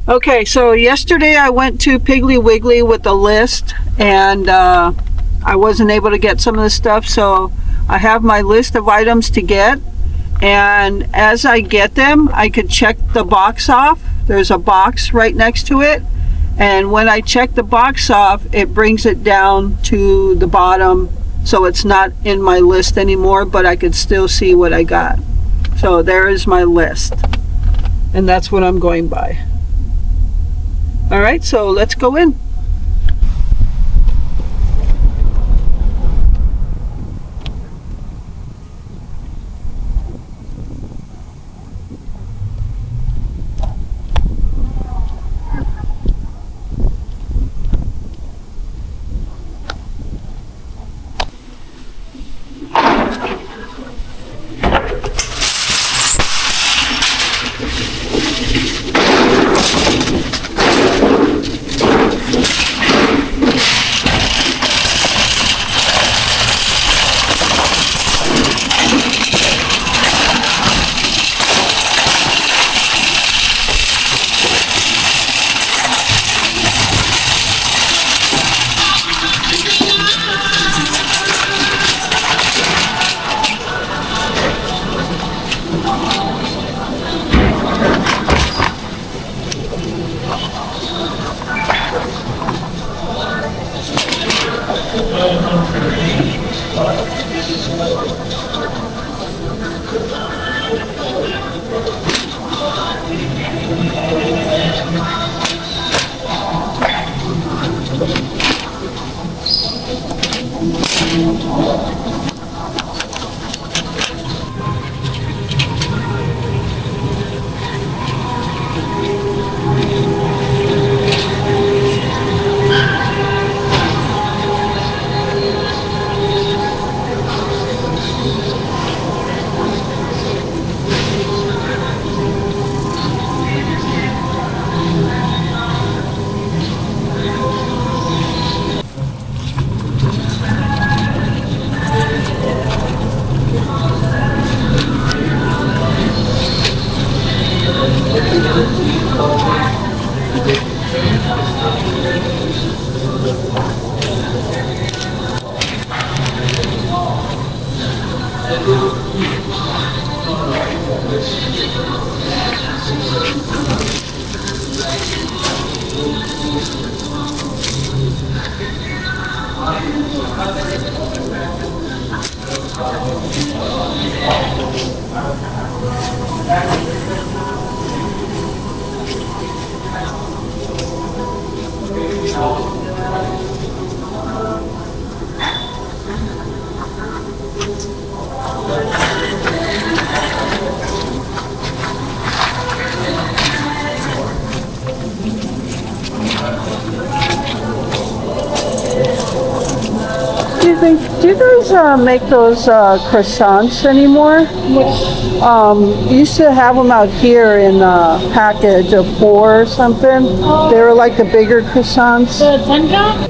Okay, so yesterday I went to Piggly Wiggly with a list, and I wasn't able to get some of the stuff, so I have my list of items to get, and as I get them, I could check the box off. There's a box right next to it, and when I check the box off, it brings it down to the bottom, so it's not in my list anymore, but I could still see what I got. So there is my list, and that's what I'm going by. All right, so let's go in. Do you guys make those croissants anymore? Used to have them out here in a package of 4 or something. They were like the bigger croissants. The 10 count?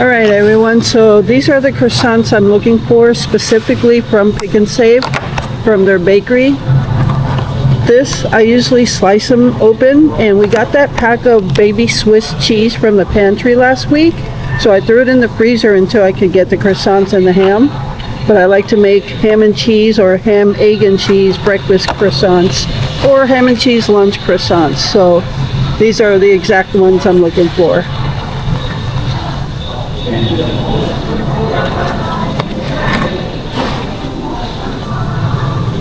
All right, everyone. So these are the croissants I'm looking for, specifically from Pick and Save, from their bakery. This, I usually slice them open, and we got that pack of baby Swiss cheese from the pantry last week. So I threw it in the freezer until I could get the croissants and the ham. But I like to make ham and cheese or ham, egg and cheese breakfast croissants or ham and cheese lunch croissants. So these are the exact ones I'm looking for.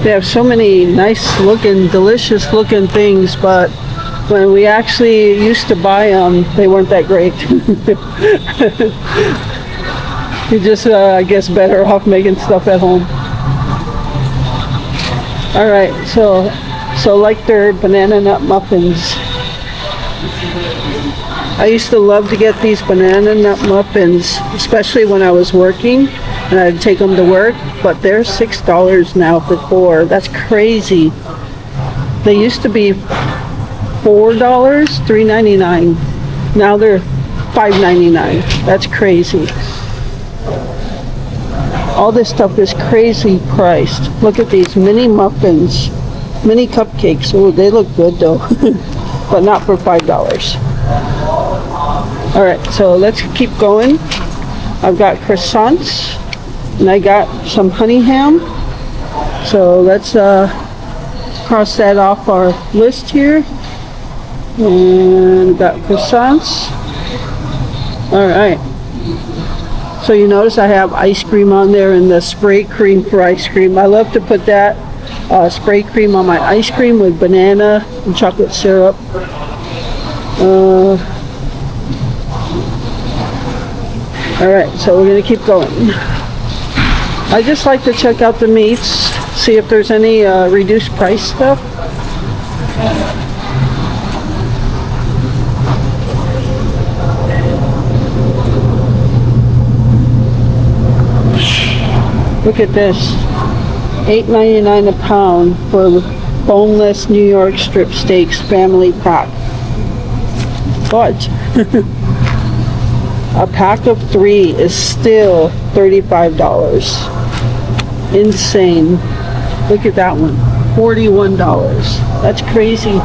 They have so many nice looking, delicious looking things, but when we actually used to buy them, they weren't that great. You're just, I guess, better off making stuff at home. All right, so like their banana nut muffins. I used to love to get these banana nut muffins, especially when I was working, and I'd take them to work, but they're $6 now for 4. That's crazy. They used to be $4, $3.99. Now they're $5.99. That's crazy. All this stuff is crazy priced. Look at these mini muffins. mini cupcakes. Oh, they look good though, but not for $5. All right, so let's keep going. I've got croissants, and I got some honey ham. So let's cross that off our list here. And got croissants. All right. So you notice I have ice cream on there and the spray cream for ice cream. I love to put that spray cream on my ice cream with banana and chocolate syrup. Alright, so we're going to keep going. I just like to check out the meats, see if there's any reduced price stuff. Look at this, $8.99 a pound for boneless New York strip steaks family pack. But a pack of 3 is still $35. Insane. Look at that one, $41. That's crazy.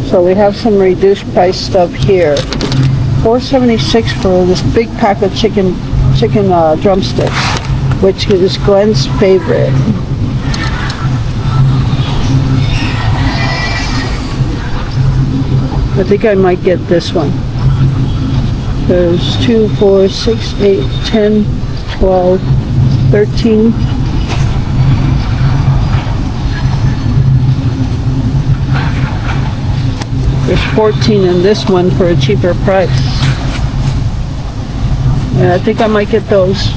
So we have some reduced price stuff here. $4.76 for this big pack of chicken drumsticks, which is Glenn's favorite. I think I might get this one. There's 2, 4, 6, 8, 10, 12, 13. There's 14 in this one for a cheaper price. Yeah, I think I might get those.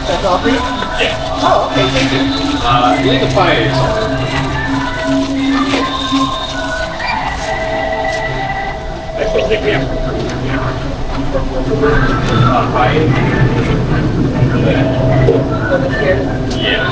That's all for you? Yeah. Oh, okay, thank you. I believe the pie is actually, I think we have pie. Yeah.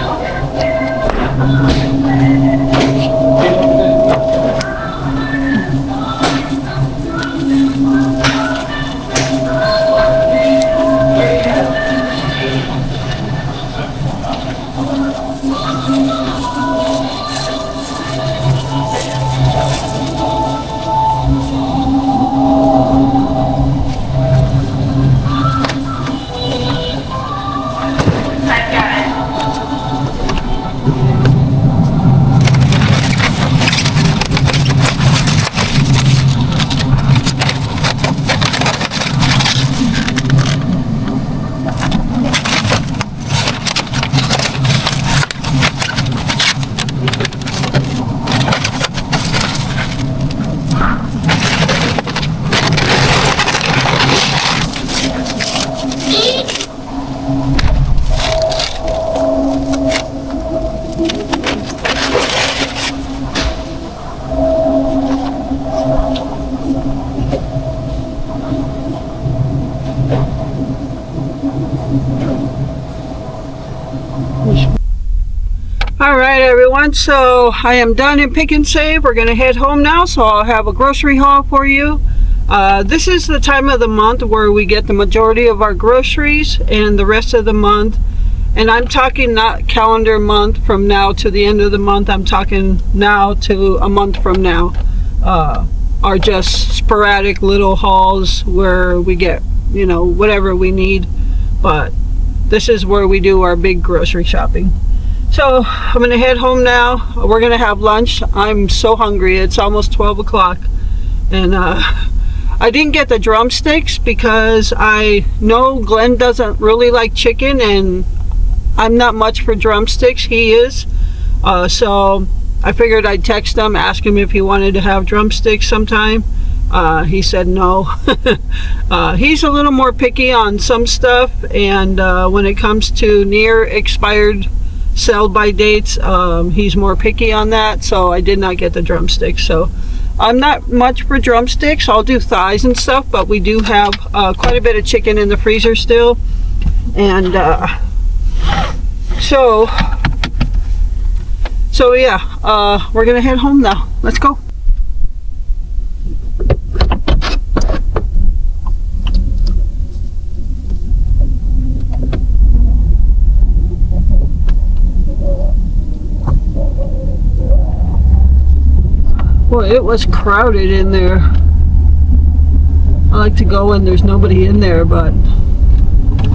All right, everyone, so I am done in Pick and Save. We're going to head home now, so I'll have a grocery haul for you. This is the time of the month where we get the majority of our groceries, and the rest of the month, and I'm talking not calendar month from now to the end of the month, I'm talking now to a month from now, are just sporadic little hauls where we get, you know, whatever we need, but this is where we do our big grocery shopping. So I'm gonna head home now. We're gonna have lunch. I'm so hungry. It's almost 12 o'clock, and I didn't get the drumsticks because I know Glenn doesn't really like chicken, and I'm not much for drumsticks. He is, so I figured I'd text him, ask him if he wanted to have drumsticks sometime. He said no. He's a little more picky on some stuff, and when it comes to near expired sell by dates, he's more picky on that, so I did not get the drumsticks. So I'm not much for drumsticks. I'll do thighs and stuff, but we do have quite a bit of chicken in the freezer still, and so yeah, we're gonna head home now. Let's go. Well, it was crowded in there. I like to go when there's nobody in there, but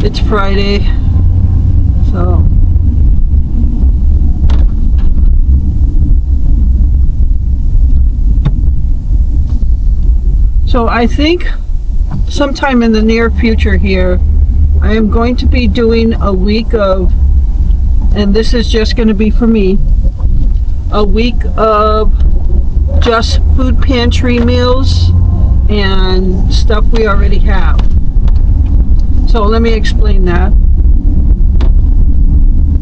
it's Friday, so. So I think sometime in the near future here, I am going to be doing a week of, and this is just going to be for me, a week of just food pantry meals and stuff we already have. So let me explain that.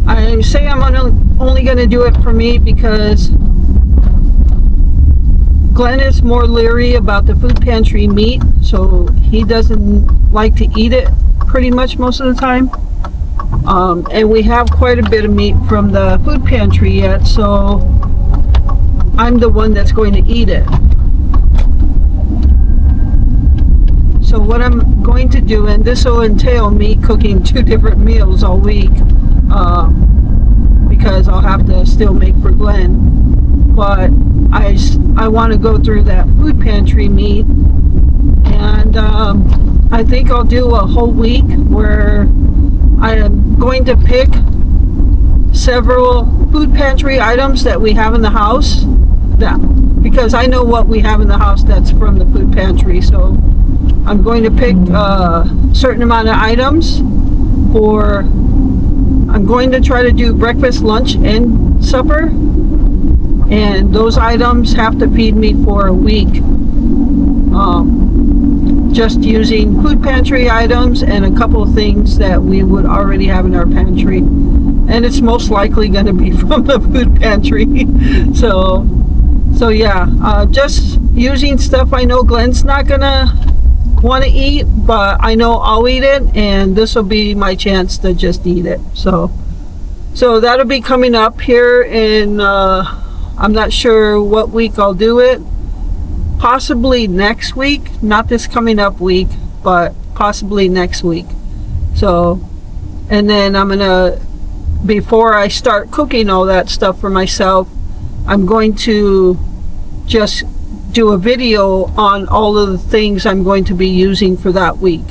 I say I'm only going to do it for me because Glenn is more leery about the food pantry meat, so he doesn't like to eat it pretty much most of the time. And we have quite a bit of meat from the food pantry yet, so I'm the one that's going to eat it. So what I'm going to do, and this will entail me cooking 2 different meals all week, because I'll have to still make for Glenn, but I want to go through that food pantry meat, and I think I'll do a whole week where I am going to pick several food pantry items that we have in the house, because I know what we have in the house that's from the food pantry, so I'm going to pick a certain amount of items for I'm going to try to do breakfast, lunch, and supper, and those items have to feed me for a week. Just using food pantry items and a couple of things that we would already have in our pantry, and it's most likely going to be from the food pantry. So yeah, just using stuff I know Glenn's not gonna want to eat, but I know I'll eat it, and this will be my chance to just eat it. So that'll be coming up here in I'm not sure what week I'll do it. Possibly next week, not this coming up week, but possibly next week. So, and then I'm gonna, before I start cooking all that stuff for myself, I'm going to just do a video on all of the things I'm going to be using for that week.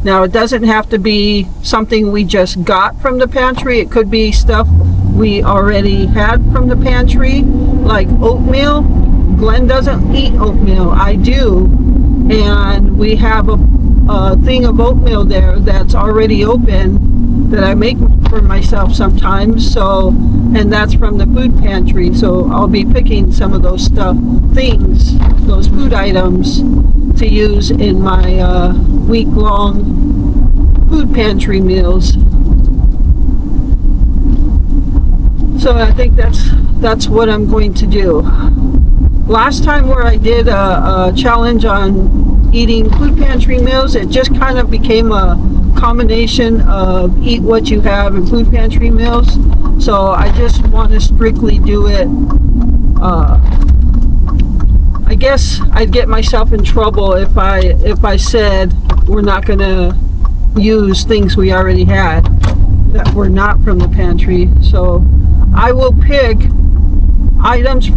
Now, it doesn't have to be something we just got from the pantry. It could be stuff we already had from the pantry, like oatmeal. Glenn doesn't eat oatmeal, I do, and we have a thing of oatmeal there that's already open that I make for myself sometimes, so, and that's from the food pantry, so I'll be picking some of those things, those food items to use in my week-long food pantry meals. So I think that's what I'm going to do. Last time where I did a challenge on eating food pantry meals, it just kind of became a combination of eat what you have and food pantry meals. So I just want to strictly do it. I guess I'd get myself in trouble if I said we're not going to use things we already had that were not from the pantry. So I will pick items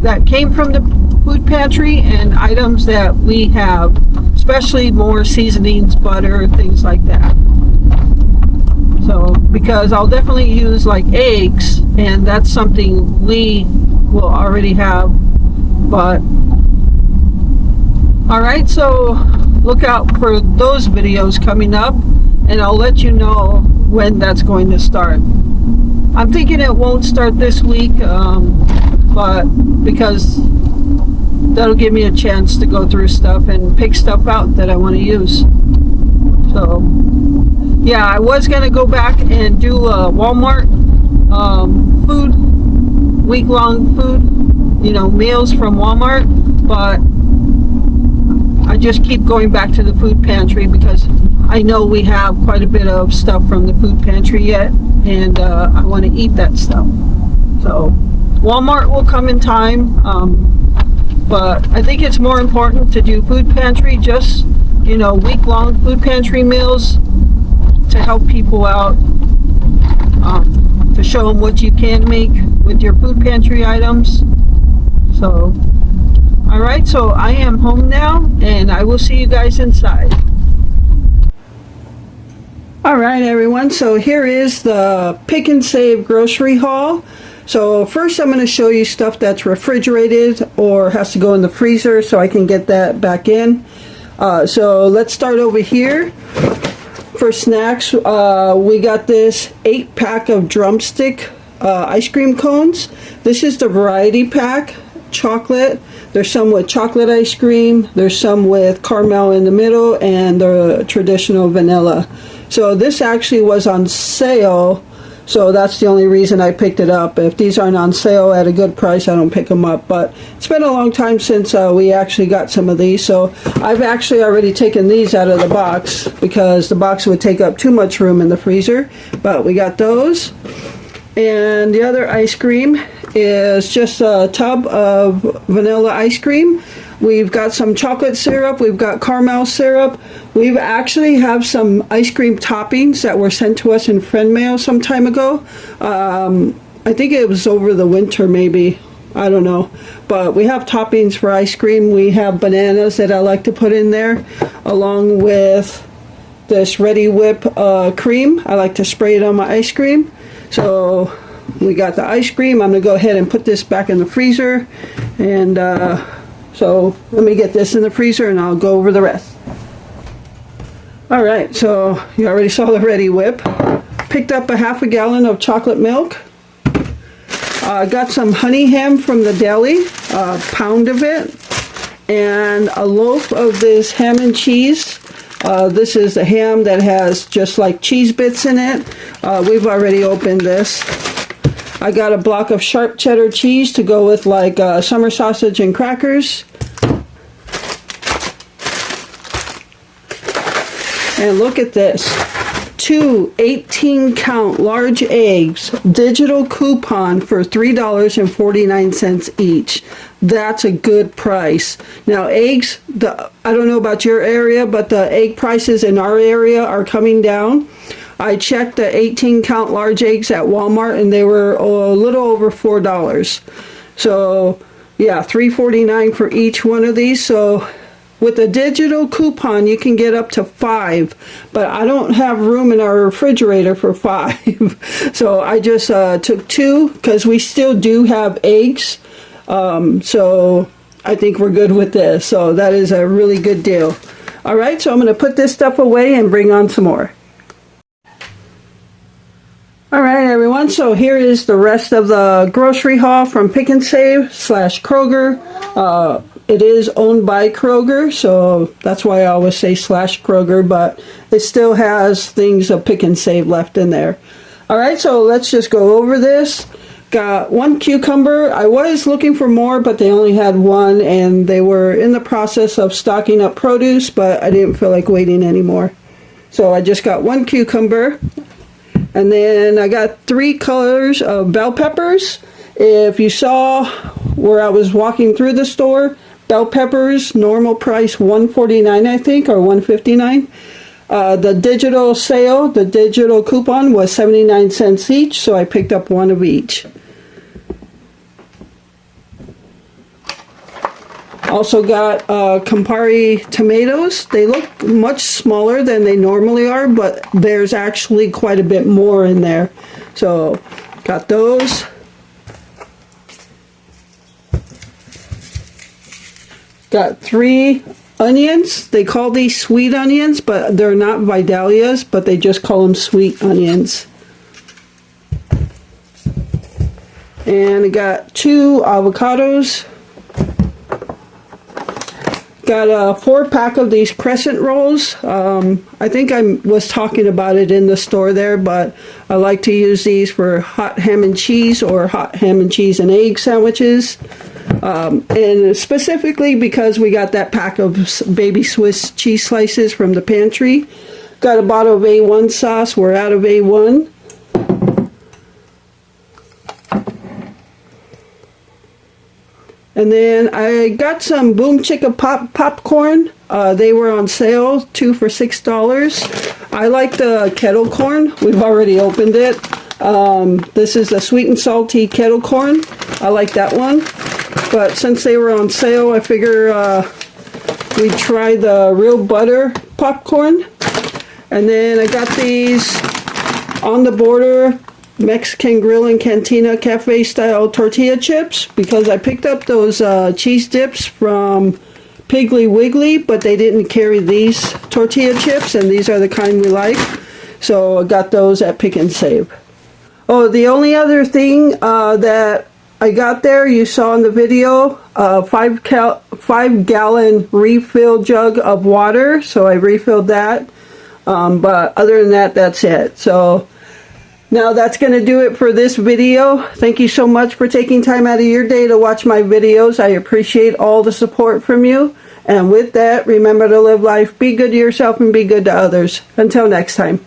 that came from the food pantry and items that we have, especially more seasonings, butter, things like that. So, because I'll definitely use like eggs, and that's something we will already have, but alright, so look out for those videos coming up, and I'll let you know when that's going to start. I'm thinking it won't start this week, but because that'll give me a chance to go through stuff and pick stuff out that I want to use. So yeah, I was gonna go back and do a Walmart food, week-long food, meals from Walmart, but I just keep going back to the food pantry because I know we have quite a bit of stuff from the food pantry yet, and I want to eat that stuff. So Walmart will come in time, but I think it's more important to do food pantry, just week-long food pantry meals to help people out, to show them what you can make with your food pantry items. So alright, so I am home now, and I will see you guys inside. Alright everyone, so here is the Pick and Save grocery haul. So first I'm going to show you stuff that's refrigerated or has to go in the freezer so I can get that back in. So let's start over here. For snacks, we got this 8-pack of Drumstick ice cream cones. This is the variety pack, chocolate. There's some with chocolate ice cream, there's some with caramel in the middle, and the traditional vanilla. So this actually was on sale, so that's the only reason I picked it up. If these aren't on sale at a good price, I don't pick them up. But it's been a long time since we actually got some of these, so I've actually already taken these out of the box because the box would take up too much room in the freezer. But we got those. And the other ice cream is just a tub of vanilla ice cream. We've got some chocolate syrup, we've got caramel syrup. We actually have some ice cream toppings that were sent to us in friend mail some time ago. I think it was over the winter maybe, I don't know. But we have toppings for ice cream. We have bananas that I like to put in there, along with this Ready Whip cream. I like to spray it on my ice cream. So we got the ice cream. I'm going to go ahead and put this back in the freezer. And so let me get this in the freezer and I'll go over the rest. Alright, so you already saw the Ready Whip. picked up a half a gallon of chocolate milk. Got some honey ham from the deli, a pound of it, and a loaf of this ham and cheese. This is the ham that has just like cheese bits in it. We've already opened this. I got a block of sharp cheddar cheese to go with like summer sausage and crackers. And look at this. 2 18-count large eggs, digital coupon for $3.49 each. That's a good price. Now eggs, I don't know about your area, but the egg prices in our area are coming down. I checked the 18-count large eggs at Walmart and they were a little over $4. So yeah, $3.49 for each one of these. So with a digital coupon, you can get up to 5, but I don't have room in our refrigerator for 5. So I just took 2 because we still do have eggs. So I think we're good with this. So that is a really good deal. All right, so I'm going to put this stuff away and bring on some more. All right, everyone, so here is the rest of the grocery haul from Pick and Save / Kroger. It is owned by Kroger, so that's why I always say / Kroger, but it still has things of Pick and Save left in there. All right, so let's just go over this. Got 1 cucumber. I was looking for more, but they only had 1, and they were in the process of stocking up produce, but I didn't feel like waiting anymore. So I just got 1 cucumber. And then I got 3 colors of bell peppers. If you saw where I was walking through the store, bell peppers, normal price $1.49 I think, or $1.59. The digital sale, the digital coupon was 79 cents each, so I picked up 1 of each. Also got Campari tomatoes. They look much smaller than they normally are, but there's actually quite a bit more in there. So got those. Got 3 onions. They call these sweet onions, but they're not Vidalias, but they just call them sweet onions. And I got 2 avocados. Got a 4-pack of these crescent rolls. I think I was talking about it in the store there, but I like to use these for hot ham and cheese or hot ham and cheese and egg sandwiches. And specifically because we got that pack of baby Swiss cheese slices from the pantry. Got a bottle of A1 sauce. We're out of A1. And then I got some Boom Chicka popcorn. They were on sale, 2 for $6. I like the kettle corn. We've already opened it. This is a sweet and salty kettle corn. I like that one. But since they were on sale, I figure we'd try the real butter popcorn. And then I got these On the Border Mexican Grill and Cantina Cafe style tortilla chips, because I picked up those cheese dips from Piggly Wiggly, but they didn't carry these tortilla chips, and these are the kind we like. So I got those at Pick and Save. Oh, the only other thing that I got there, you saw in the video, 5-gallon refill jug of water. So I refilled that. But other than that, that's it. So now that's going to do it for this video. Thank you so much for taking time out of your day to watch my videos. I appreciate all the support from you. And with that, remember to live life, be good to yourself, and be good to others. Until next time.